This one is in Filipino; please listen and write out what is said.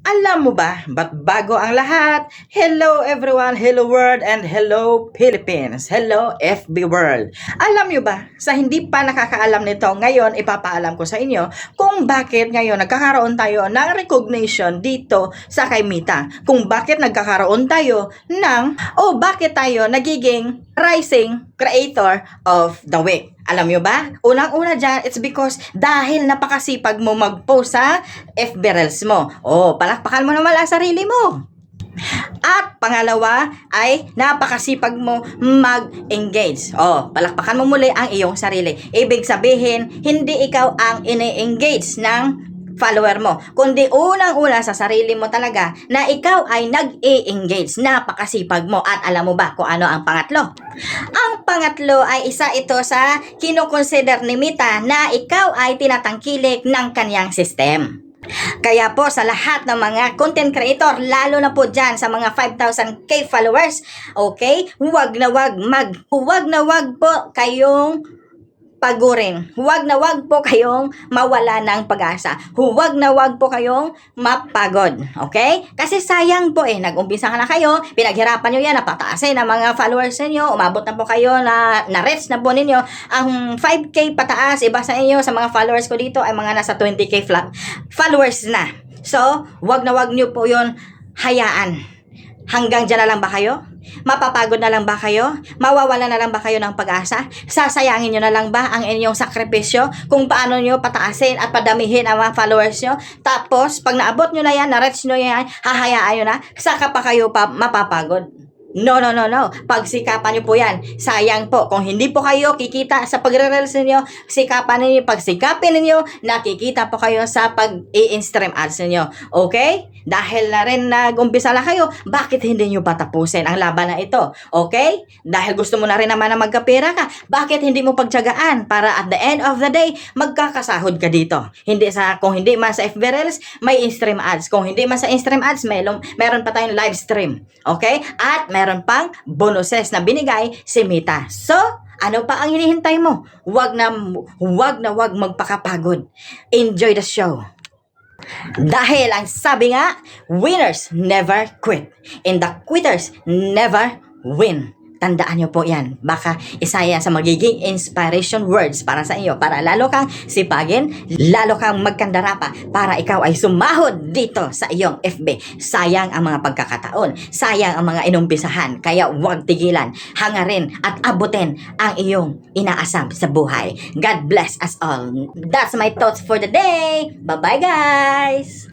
Alam mo ba, ba't bago ang lahat? Hello everyone, hello world, and hello Philippines. Hello FB world. Alam nyo ba, sa hindi pa nakakaalam nito, ngayon ipapaalam ko sa inyo kung bakit ngayon nagkakaroon tayo ng recognition dito sa kay Mita. Kung bakit nagkakaroon tayo bakit tayo nagiging Rising Creator of the Week. Alam nyo ba? Unang-una dyan, it's because dahil napakasipag mo mag-post sa FB Reels mo. Palakpakan mo naman ang sarili mo. At pangalawa ay napakasipag mo mag-engage. Palakpakan mo muli ang iyong sarili. Ibig sabihin, hindi ikaw ang ini-engage ng follower mo, kundi unang-una sa sarili mo talaga na ikaw ay nag-i-engage, napakasipag mo. At alam mo ba kung ano ang pangatlo? Ang pangatlo ay isa ito sa kinukonsider ni Mita na ikaw ay tinatangkilik ng kanyang system. Kaya po sa lahat ng mga content creator, lalo na po dyan sa mga 5,000k followers, okay, huwag na wag po kayong pagurin. Huwag na wag po kayong mawala ng pag-asa. Huwag na wag po kayong mapagod. Okay? Kasi sayang po nag-umpisa na kayo, pinaghirapan nyo yan, napataasin ang mga followers ninyo, umabot na po kayo na reach na po ninyo. Ang 5k pataas, iba sa inyo, sa mga followers ko dito ay mga nasa 20k followers na. So, wag na wag nyo po yun hayaan. Hanggang dyan na lang ba kayo? Mapapagod na lang ba kayo? Mawawala na lang ba kayo ng pag-asa? Sasayangin nyo na lang ba ang inyong sakripisyo kung paano nyo pataasin at padamihin ang mga followers nyo? Tapos, pag naabot nyo na yan, na-reach nyo yan, hahayaan nyo na, saka pa kayo mapapagod? No. Pagsikapan nyo po yan. Sayang po. Kung hindi po kayo kikita sa pagre-reels ninyo, pagsikapin ninyo, nakikita po kayo sa pag-i-stream ads ninyo. Okay? Dahil na rin nag-umpisa na kayo, bakit hindi nyo patapusin ang laban na ito? Okay? Dahil gusto mo na rin naman na magkapera ka, bakit hindi mo pagtiyagaan para at the end of the day, magkakasahod ka dito? Kung hindi man sa FB Reels, may in-stream ads. Kung hindi man sa in-stream ads, meron pa tayong live stream. Okay? At meron pang bonuses na binigay si Mita. So, ano pa ang hinihintay mo? Huwag na wag magpakapagod. Enjoy the show. Dahil ang sabi nga, winners never quit and the quitters never win. Tandaan nyo po yan. Baka isa yan sa magiging inspiration words para sa iyo. Para lalo kang sipagin, lalo kang magkandara pa para ikaw ay sumahod dito sa iyong FB. Sayang ang mga pagkakataon. Sayang ang mga inumpisahan. Kaya huwag tigilan, hangarin at abutin ang iyong inaasam sa buhay. God bless us all. That's my thoughts for the day. Bye-bye guys!